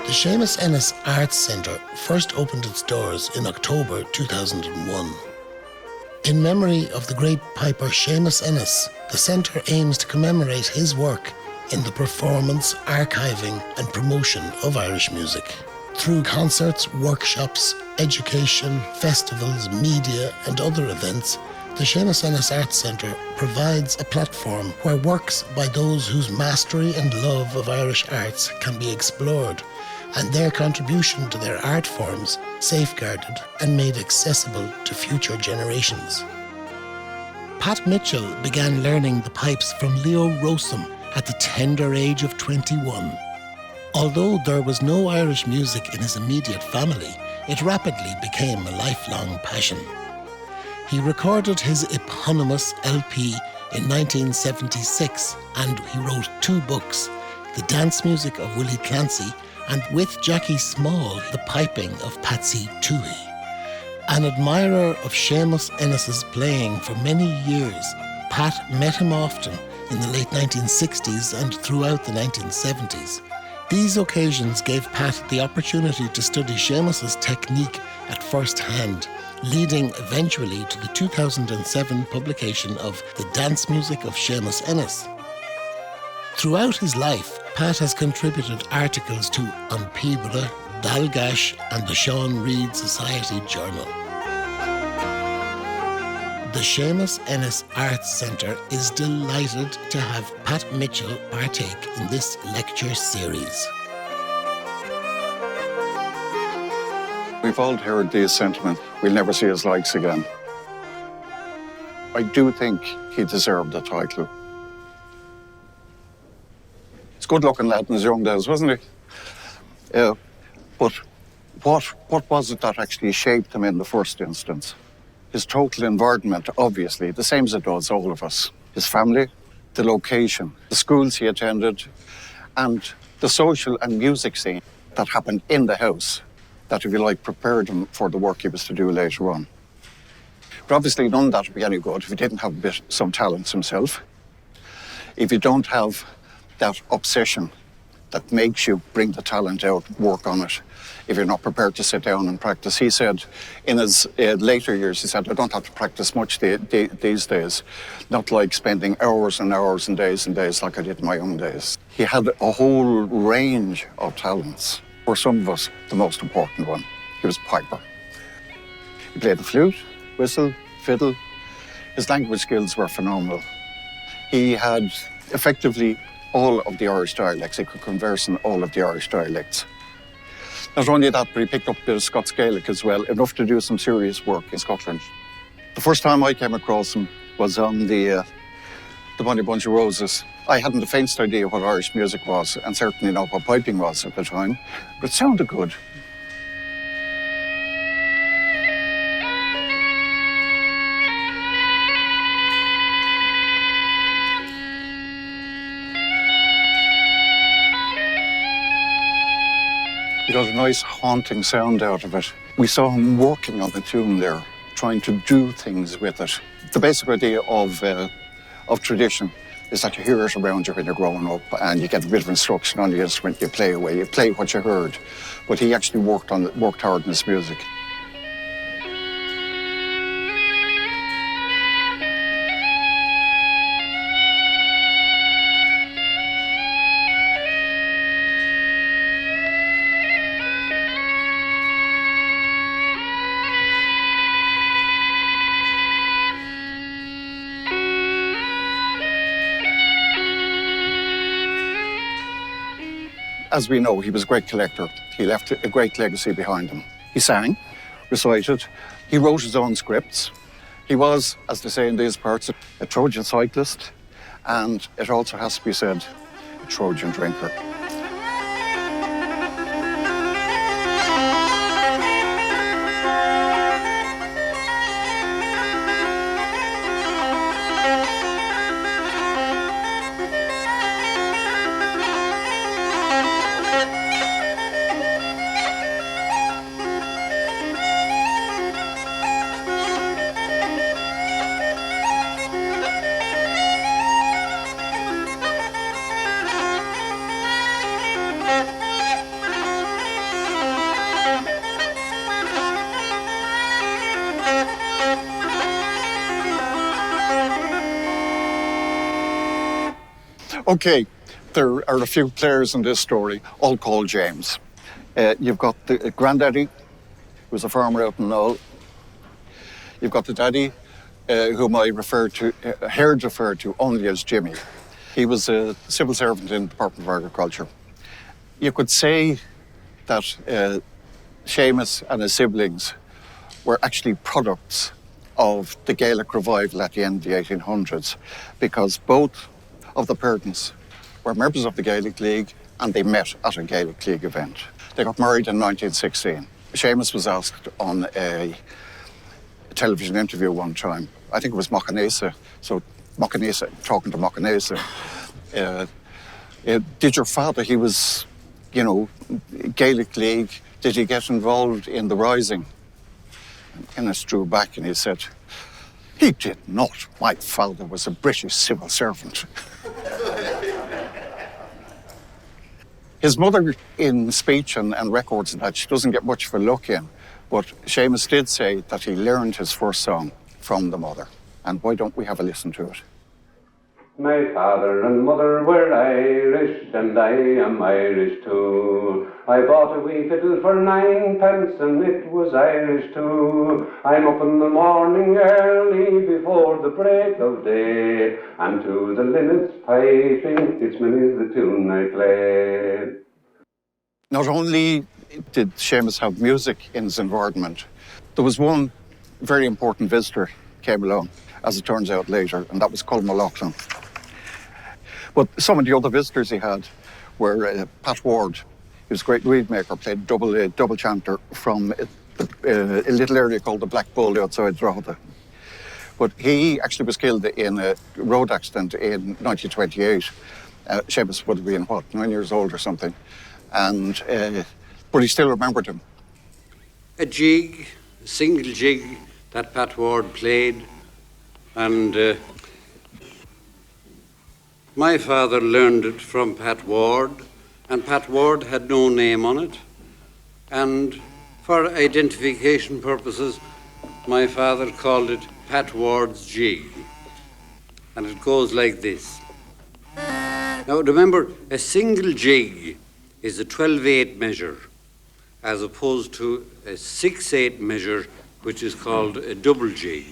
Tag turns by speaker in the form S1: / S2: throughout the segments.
S1: The Séamus Ennis Arts Centre first opened its doors in October 2001. In memory of the great piper Séamus Ennis, the centre aims to commemorate his work in the performance, archiving and promotion of Irish music. Through concerts, workshops, education, festivals, media and other events, the Séamus Ennis Arts Centre provides a platform where works by those whose mastery and love of Irish arts can be explored, and their contribution to their art forms safeguarded and made accessible to future generations. Pat Mitchell began learning the pipes from Leo Rosum at the tender age of 21. Although there was no Irish music in his immediate family, it rapidly became a lifelong passion. He recorded his eponymous LP in 1976, and he wrote 2 books, The Dance Music of Willie Clancy and with Jackie Small, The Piping of Patsy Touhey. An admirer of Séamus Ennis's playing for many years, Pat met him often in the late 1960s and throughout the 1970s. These occasions gave Pat the opportunity to study Séamus's technique at first hand, leading eventually to the 2007 publication of The Dance Music of Séamus Ennis. Throughout his life, Pat has contributed articles to An Pibra, Dalgash and the Sean Reid Society Journal. The Séamus Ennis Arts Centre is delighted to have Pat Mitchell partake in this lecture series.
S2: We've all heard these sentiments, we'll never see his likes again. I do think he deserved the title. He's a good-looking lad in his young days, wasn't he? But what was it that actually shaped him in the first instance? His total environment, obviously, the same as it does all of us. His family, the location, the schools he attended, and the social and music scene that happened in the house that, if you like, prepared him for the work he was to do later on. But obviously none of that would be any good if he didn't have some talents himself. If you don't have that obsession that makes you bring the talent out, work on it, if you're not prepared to sit down and practice. He said in his later years, he said, I don't have to practice much these days, not like spending hours and hours and days like I did in my young days. He had a whole range of talents. For some of us, the most important one, he was piper. He played the flute, whistle, fiddle. His language skills were phenomenal. He had effectively all of the Irish dialects. He could converse in all of the Irish dialects. Not only that, but he picked up a bit of Scots Gaelic as well, enough to do some serious work in Scotland. The first time I came across him was on the Bonny Bunch of Roses. I hadn't the faintest idea what Irish music was, and certainly not what piping was at the time, but it sounded good. He got a nice haunting sound out of it. We saw him working on the tune there, trying to do things with it. The basic idea of tradition is that you hear it around you when you're growing up and you get a bit of instruction on the instrument, you play away, you play what you heard. But he actually worked hard in his music. As we know, he was a great collector. He left a great legacy behind him. He sang, recited, he wrote his own scripts. He was, as they say in these parts, a Trojan cyclist, and it also has to be said, a Trojan drinker. Okay, there are a few players in this story, all called James. You've got the granddaddy, who was a farmer out in Knoll. You've got the daddy, whom I heard referred to only as Jimmy. He was a civil servant in the Department of Agriculture. You could say that Séamus and his siblings were actually products of the Gaelic revival at the end of the 1800s, because both of the parents were members of the Gaelic League and they met at a Gaelic League event. They got married in 1916. Séamus was asked on a television interview one time, I think it was Machanesa, talking to Machanesa, did your father, he was, Gaelic League, did he get involved in the Rising? And Ennis drew back and he said, he did not. My father was a British civil servant. His mother, in speech and records and that, she doesn't get much for luck in, but Séamus did say that he learned his first song from the mother. And why don't we have a listen to it?
S3: My father and mother were Irish, and I am Irish too. I bought a wee fiddle for 9p, and it was Irish too. I'm up in the morning early before the break of day, and to the linnets piping, it's many's the tune I play.
S2: Not only did Séamus have music in his environment, there was one very important visitor came along, as it turns out later, and that was Colm O'Loughlin. But some of the other visitors he had were Pat Ward. He was a great reed maker, played double chanter from a little area called the Black Bull outside Drogheda. But he actually was killed in a road accident in 1928. Séamus would have been, 9 years old or something. And but he still remembered him.
S4: A single jig that Pat Ward played, and my father learned it from Pat Ward, and Pat Ward had no name on it, and for identification purposes, my father called it Pat Ward's jig, and it goes like this. Now remember, a single jig is a 12/8 measure, as opposed to a 6/8 measure, which is called a double jig.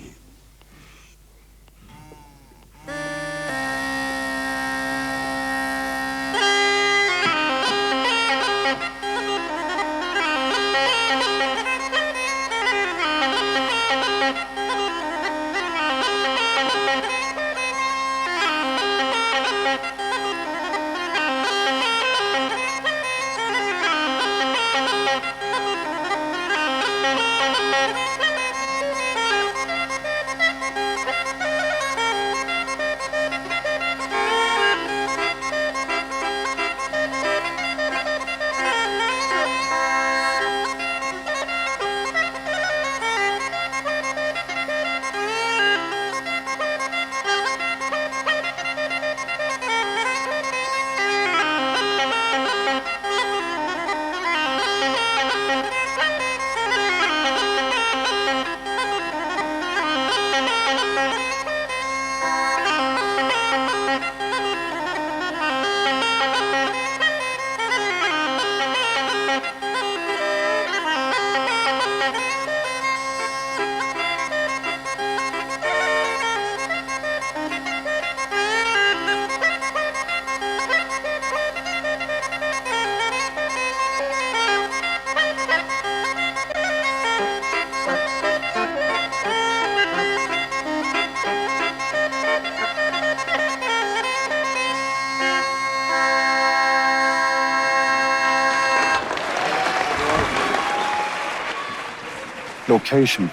S2: Location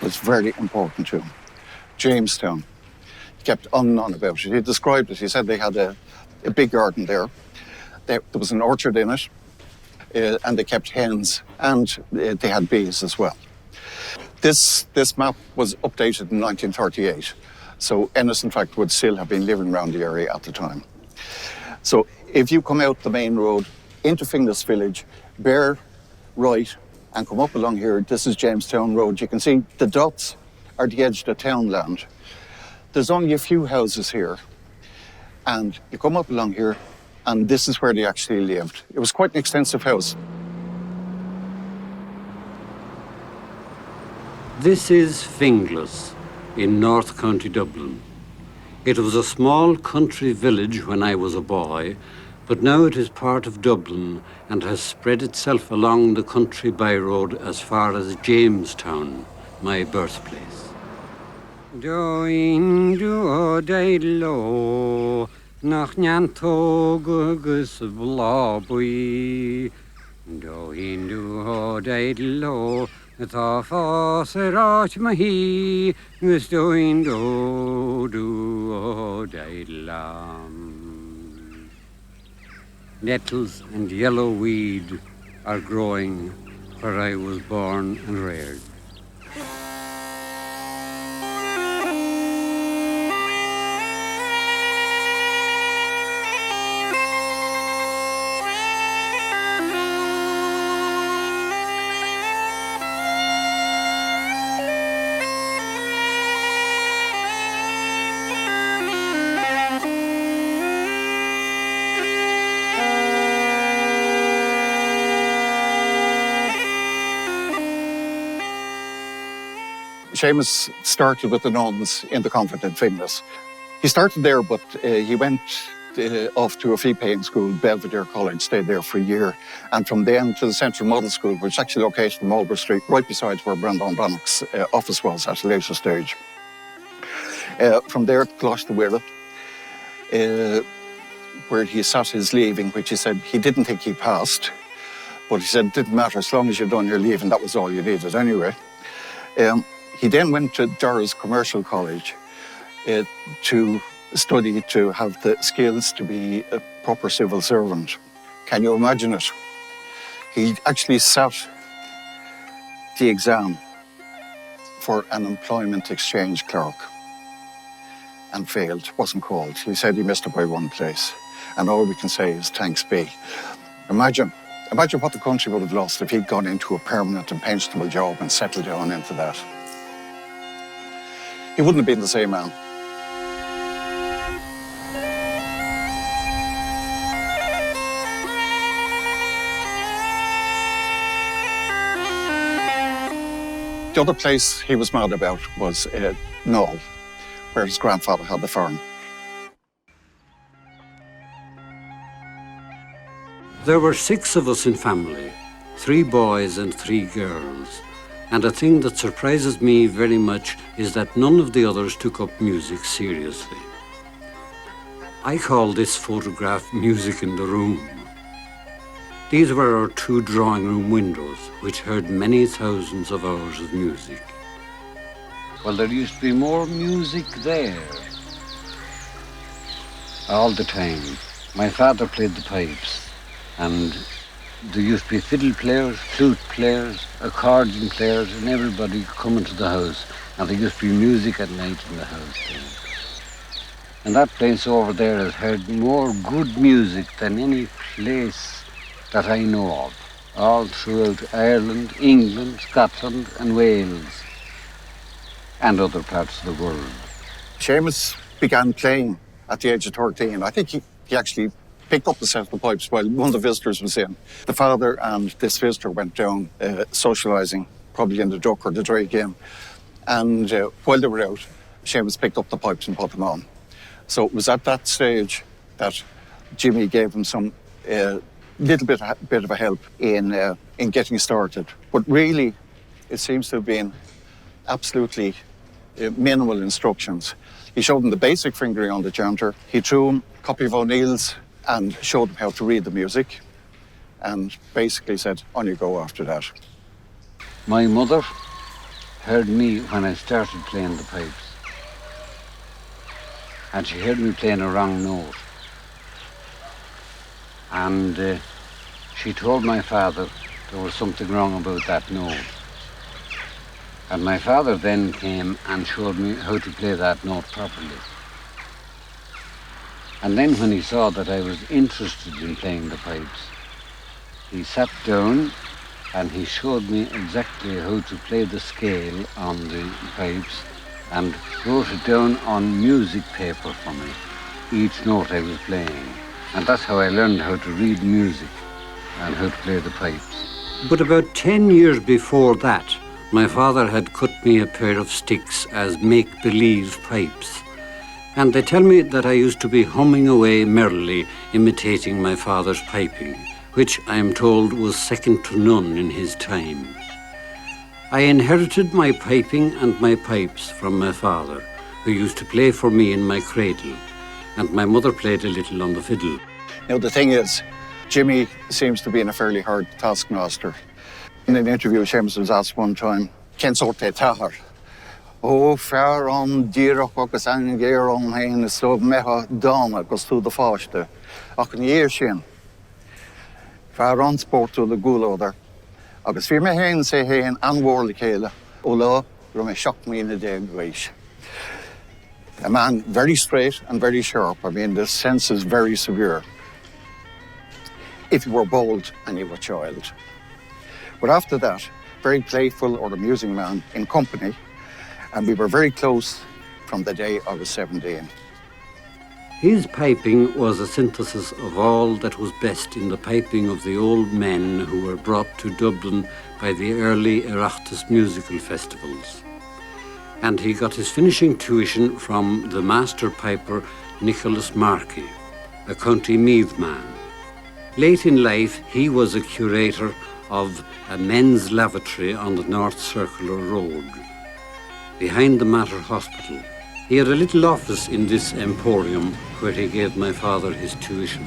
S2: was very important to him. Jamestown. He kept on and on about it. He described it. He said they had a big garden there. There was an orchard in it, and they kept hens, and they had bees as well. This map was updated in 1938, so Ennis, in fact, would still have been living around the area at the time. So if you come out the main road into Finglas village, bear right, and come up along here, this is Jamestown Road. You can see the dots are the edge of the townland. There's only a few houses here, And you come up along here, and this is where they actually lived. It was quite an extensive house.
S4: This is Finglas in North County Dublin. It was a small country village when I was a boy, but now it is part of Dublin and has spread itself along the country byroad as far as Jamestown, my birthplace. Doin do dailo nach nyanto gugus blabui. Doin do dailo ta faserat mahi gus doin do dailam. Nettles and yellow weed are growing where I was born and reared.
S2: Séamus started with the nuns in the convent in Finglas. He started there, but he went off to a fee-paying school, Belvedere College, stayed there for a year, and from then to the Central Model School, which is actually located in Mulber Street, right beside where Breandán Breathnach's office was at a later stage. From there to Willie, where he sat his leaving, which he said he didn't think he passed, but he said it didn't matter as long as you'd done your leaving, that was all you needed anyway. He then went to Durr's Commercial College to study to have the skills to be a proper civil servant. Can you imagine it? He actually sat the exam for an employment exchange clerk and failed, wasn't called. He said he missed it by one place. And all we can say is thanks be. Imagine what the country would have lost if he'd gone into a permanent and pensionable job and settled down into that. He wouldn't have been the same man. The other place he was mad about was Knoll, where his grandfather had the farm.
S4: There were 6 of us in family, 3 boys and 3 girls. And a thing that surprises me very much is that none of the others took up music seriously. I call this photograph music in the room. These were our 2 drawing room windows, which heard many thousands of hours of music. Well, there used to be more music there. All the time. My father played the pipes, and there used to be fiddle players, flute players, accordion players, and everybody coming to the house. And there used to be music at night in the house then. And that place over there has heard more good music than any place that I know of, all throughout Ireland, England, Scotland, and Wales, and other parts of the world.
S2: Séamus began playing at the age of 13. I think he actually picked up the set of the pipes while one of the visitors was in. The father and this visitor went down socialising, probably in the duck or the dray game. And while they were out, Séamus picked up the pipes and put them on. So it was at that stage that Jimmy gave him some little bit of a help in getting started. But really, it seems to have been absolutely minimal instructions. He showed him the basic fingering on the chanter. He threw him a copy of O'Neill's and showed him how to read the music, and basically said, on you go after that.
S4: My mother heard me when I started playing the pipes, and she heard me playing a wrong note. And she told my father there was something wrong about that note. And my father then came and showed me how to play that note properly. And then when he saw that I was interested in playing the pipes, he sat down and he showed me exactly how to play the scale on the pipes and wrote it down on music paper for me. each note I was playing. And that's how I learned how to read music and how to play the pipes. But about 10 years before that, my father had cut me a pair of sticks as make-believe pipes. And they tell me that I used to be humming away merrily, imitating my father's piping, which I am told was second to none in his time. I inherited my piping and my pipes from my father, who used to play for me in my cradle, and my mother played a little on the fiddle.
S2: Now, the thing is, Jimmy seems to be in a fairly hard taskmaster. In an interview, Séamus was asked one time, "Ken sorte tahar? Oh, fair on dírach agus an géir on hain is so meha dana agus to the faste. Ach an year sin. Fair on sport to the guloder. Agus fi me hain say hain anwarli kele. Ola, rum shock me in a day wish." A man very straight and very sharp. I mean, the sense is very severe. If you were bold and you were child. But after that, very playful or amusing man in company, and we were very close from the day I was 17.
S4: His piping was a synthesis of all that was best in the piping of the old men who were brought to Dublin by the early Oireachtas musical festivals. And he got his finishing tuition from the master piper Nicholas Markey, a County Meath man. Late in life, he was a curator of a men's lavatory on the North Circular Road, behind the Mater Hospital. He had a little office in this emporium where he gave my father his tuition.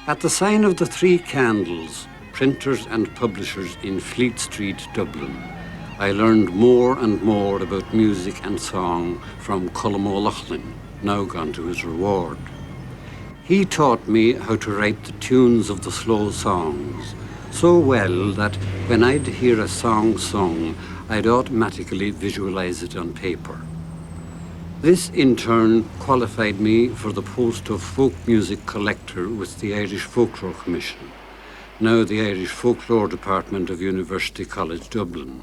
S4: At the sign of the Three Candles, printers and publishers in Fleet Street, Dublin, I learned more and more about music and song from Colm O'Loughlin, now gone to his reward. He taught me how to write the tunes of the slow songs so well that when I'd hear a song sung, I'd automatically visualize it on paper. This, in turn, qualified me for the post of folk music collector with the Irish Folklore Commission, now the Irish Folklore Department of University College Dublin.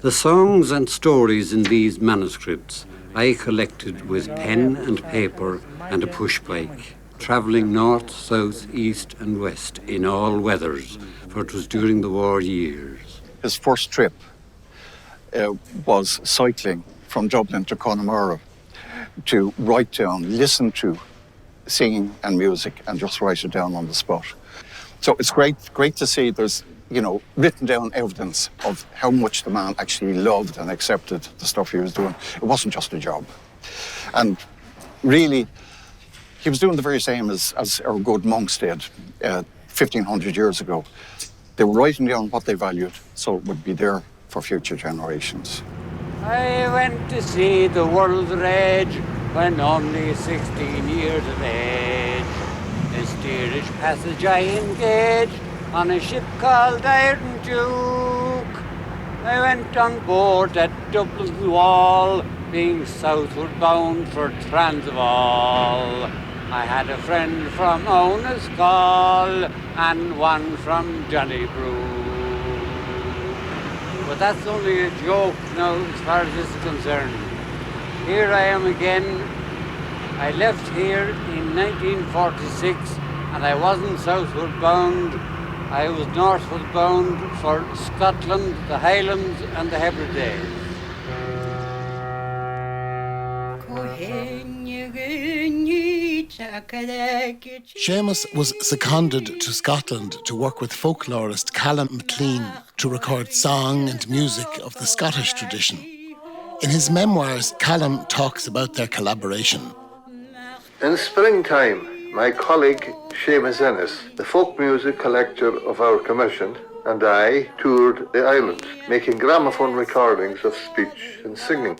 S4: The songs and stories in these manuscripts I collected with pen and paper and a push bike, travelling north, south, east and west in all weathers, for it was during the war years.
S2: His first trip was cycling from Dublin to Connemara to write down, listen to singing and music and just write it down on the spot. So it's great to see there's, written down evidence of how much the man actually loved and accepted the stuff he was doing. It wasn't just a job. And really, he was doing the very same as our good monks did 1,500 years ago. They were writing down what they valued, so it would be there for future generations.
S4: I went to see the world rage when only 16 years of age. A steerage passage I engaged on a ship called Iron Duke. I went on board at Dublin's Wall, being southward bound for Transvaal. I had a friend from Owenascall and one from Donnybrook. But that's only a joke now as far as this is concerned. Here I am again. I left here in 1946 and I wasn't southward bound. I was northward bound for Scotland, the Highlands and the Hebrides.
S1: Séamus was seconded to Scotland to work with folklorist Callum MacLean to record song and music of the Scottish tradition. In his memoirs, Callum talks about their collaboration.
S5: In springtime, my colleague Séamus Ennis, the folk music collector of our commission, and I toured the island, making gramophone recordings of speech and singing.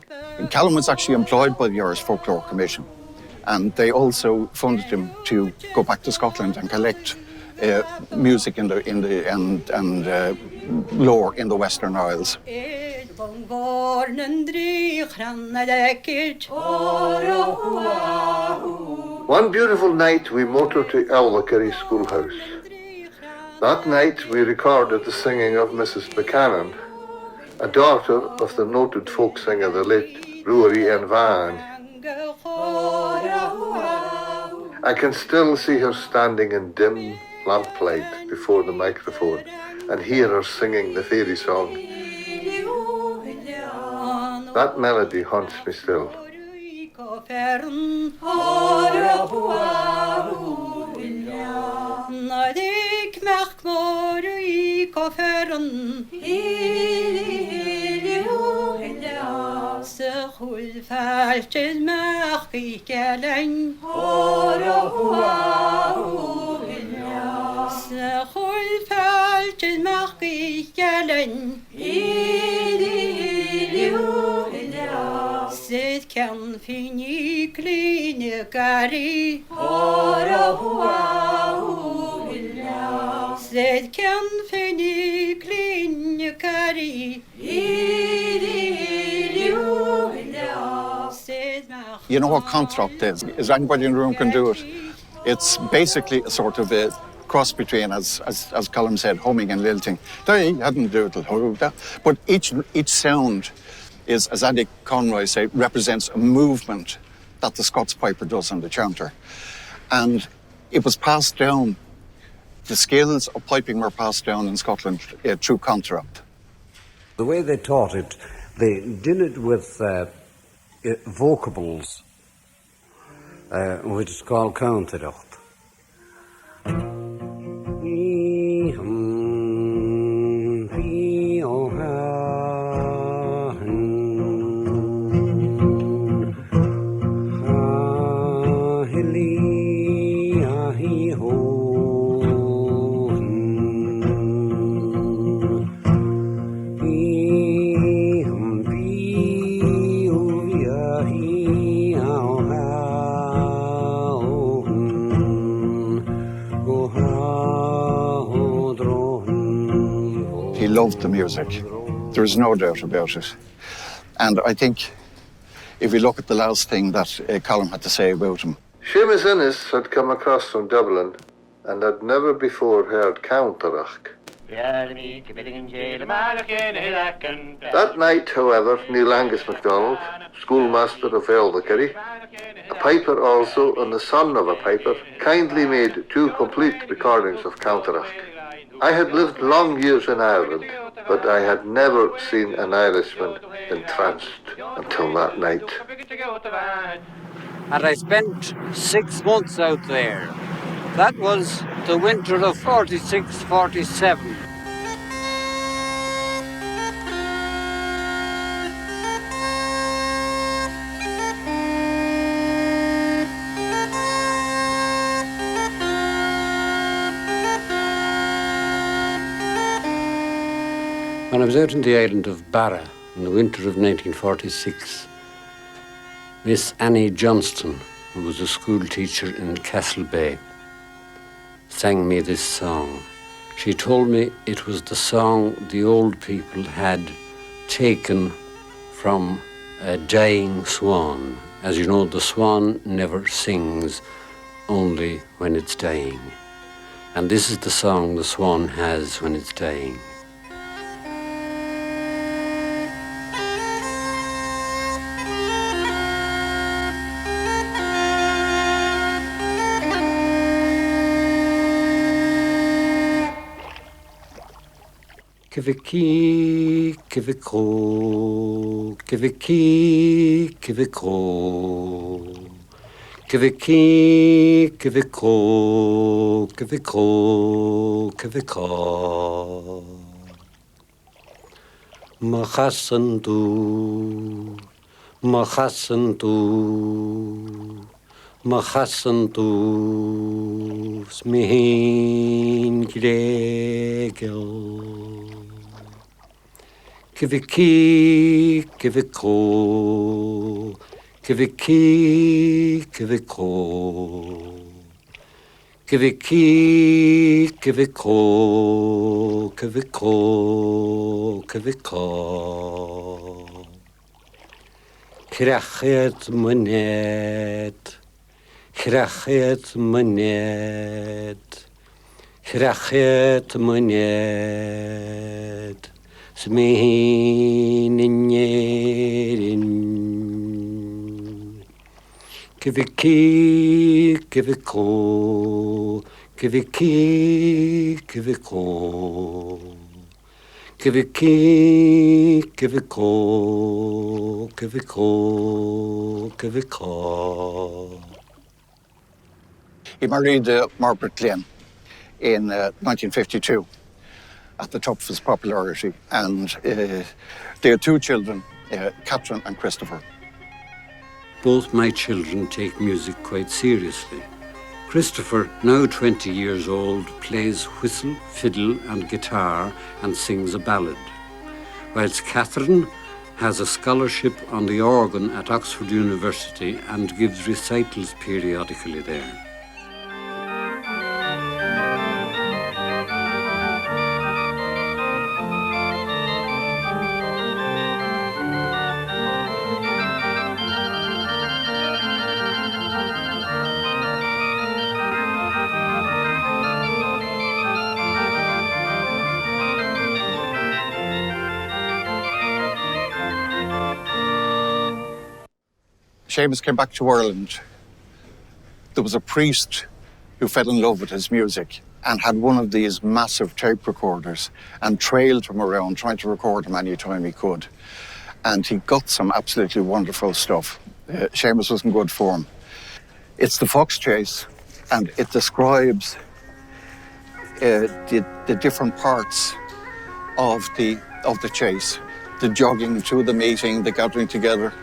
S2: Callum was actually employed by the Irish Folklore Commission, and they also funded him to go back to Scotland and collect music and lore in the Western Isles.
S5: One beautiful night we motored to Owlacurry Schoolhouse. That night we recorded the singing of Mrs. Buchanan, a daughter of the noted folk singer, the late Ruairi N. Vaughan. I can still see her standing in dim lamplight before the microphone and hear her singing the fairy song. That melody haunts me still.
S2: You know what contract is? Is anybody in the room can do it? It's basically a sort of a cross between, as Colm said, humming and lilting. But each sound is, as Andy Conroy said, represents a movement that the Scots piper does on the chanter. And it was passed down, the skills of piping were passed down in Scotland through contract.
S6: The way they taught it, they did it with vocables, which is called counterart.
S2: He loved the music. There's no doubt about it. And I think if we look at the last thing that Colm had to say about him.
S5: Séamus Ennis had come across from Dublin and had never before heard counterach. That night, however, Neil Angus MacDonald, schoolmaster of Eldacary, a piper also and the son of a piper, kindly made 2 complete recordings of counterach. I had lived long years in Ireland, but I had never seen an Irishman entranced until that night.
S4: And I spent 6 months out there. That was the winter of 46-47. When I was out on the island of Barra in the winter of 1946, Miss Annie Johnston, who was a school teacher in Castle Bay, sang me this song. She told me it was the song the old people had taken from a dying swan. As you know, the swan never sings, only when it's dying. And this is the song the swan has when it's dying. Kiviki, kiviko, kiviki, kiviko, kiviki, kiviko, kiviko, kiviko. Machasandu, machasandu, machasandu, smihin gregel. Kiviki, kiviko, kiviki, kiviko, kiviki, kiviko, kiviko, kiviko. Crachet monet, crachet monet, crachet monet. Smihin in yerin, Kiviki, kiviko, kiviki, kiviko. Kiviki, kiviko, kiviko, kiviko.
S2: He married Margaret Glynn in 1952 at the top of his popularity, and they had two children, Catherine and Christopher.
S4: Both my children take music quite seriously. Christopher, now 20 years old, plays whistle, fiddle and guitar and sings a ballad, whilst Catherine has a scholarship on the organ at Oxford University and gives recitals periodically there.
S2: Séamus came back to Ireland. There was a priest who fell in love with his music and had one of these massive tape recorders and trailed him around trying to record him any time he could. And he got some absolutely wonderful stuff. Séamus was in good form. It's the fox chase, and it describes the different parts of the chase. The jogging to the meeting, the gathering together,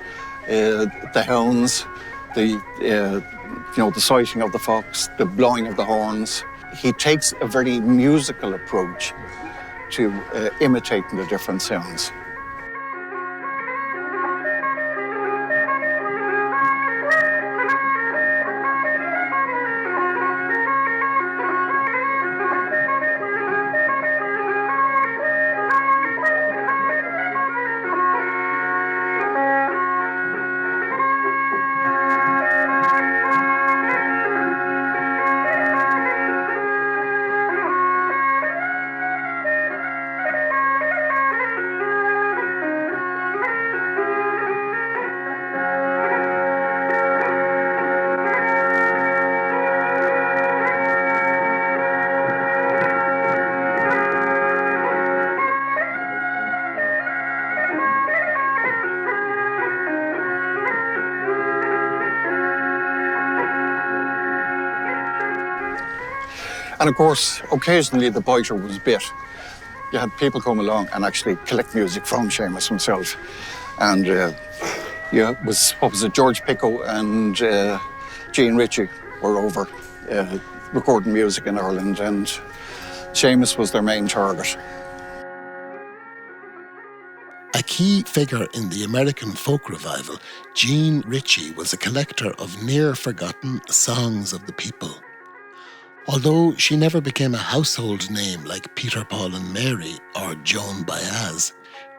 S2: the hounds, the sighting of the fox, the blowing of the horns. He takes a very musical approach to imitating the different sounds. And of course, occasionally the biter was bit. You had people come along and actually collect music from Séamus himself. And what was it, George Picco and Gene Ritchie were over recording music in Ireland, and Séamus was their main target.
S1: A key figure in the American folk revival, Gene Ritchie was a collector of near-forgotten songs of the people. Although she never became a household name like Peter, Paul and Mary or Joan Baez,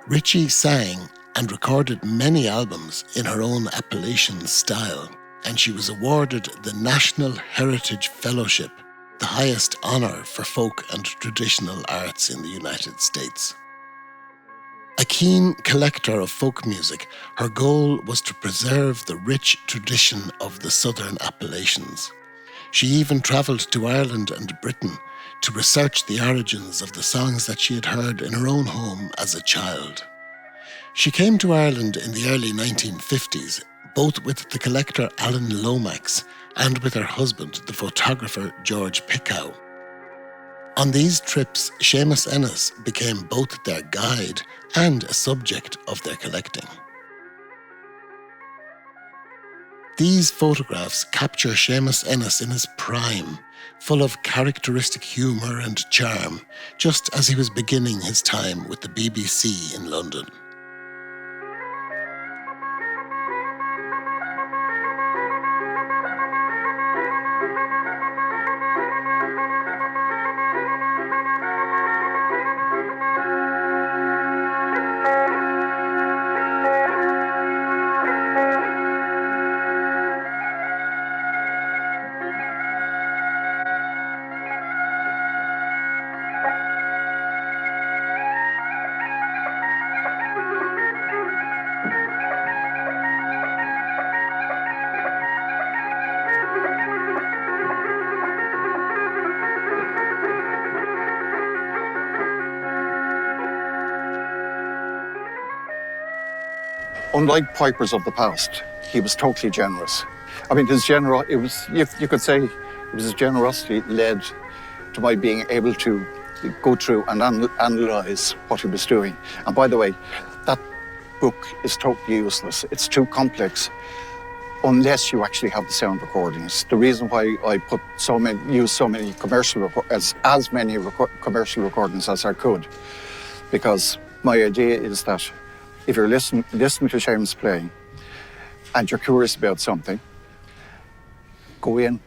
S1: Ritchie sang and recorded many albums in her own Appalachian style, and she was awarded the National Heritage Fellowship, the highest honour for folk and traditional arts in the United States. A keen collector of folk music, her goal was to preserve the rich tradition of the Southern Appalachians. She even travelled to Ireland and Britain to research the origins of the songs that she had heard in her own home as a child. She came to Ireland in the early 1950s, both with the collector Alan Lomax and with her husband, the photographer George Piccow. On these trips, Séamus Ennis became both their guide and a subject of their collecting. These photographs capture Séamus Ennis in his prime, full of characteristic humour and charm, just as he was beginning his time with the BBC in London.
S2: unlike pipers of the past, he was totally generous. I mean, you could say it was his generosity led to my being able to go through and analyse what he was doing. And by the way, that book is totally useless. It's too complex unless you actually have the sound recordings. The reason why I use so many commercial commercial recordings as I could, because my idea is that if you're listening to Séamus playing and you're curious about something, go in,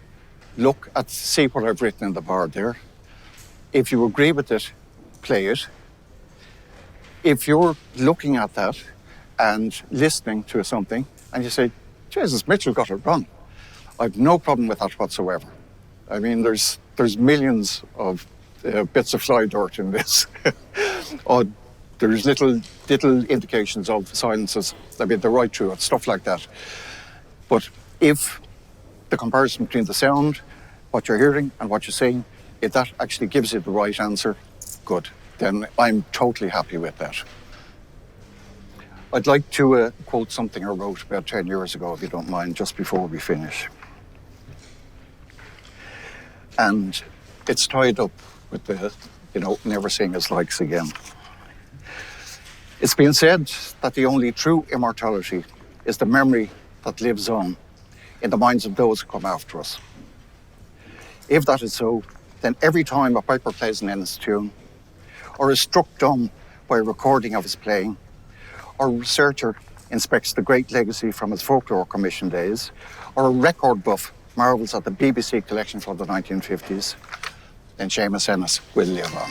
S2: see what I've written in the bar there. If you agree with it, play it. If you're looking at that and listening to something and you say, Jesus, Mitchell got it wrong, I've no problem with that whatsoever. I mean, there's millions of bits of fly dirt in this. Or there's little indications of silences. I mean, they're right through it, stuff like that. But if the comparison between the sound, what you're hearing and what you're saying, if that actually gives you the right answer, good. Then I'm totally happy with that. I'd like to quote something I wrote about 10 years ago, if you don't mind, just before we finish. And it's tied up with the, never seeing his likes again. It's been said that the only true immortality is the memory that lives on in the minds of those who come after us. If that is so, then every time a piper plays an Ennis tune, or is struck dumb by a recording of his playing, or a researcher inspects the great legacy from his Folklore Commission days, or a record buff marvels at the BBC collection from the 1950s, then Séamus Ennis will live on.